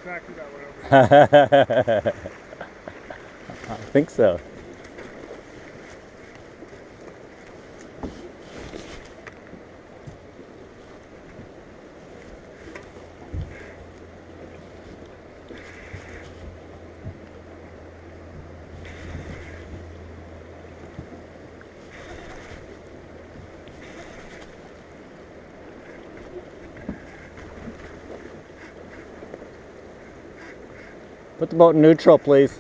tractor that went over here. I think so. Put the boat in neutral, please.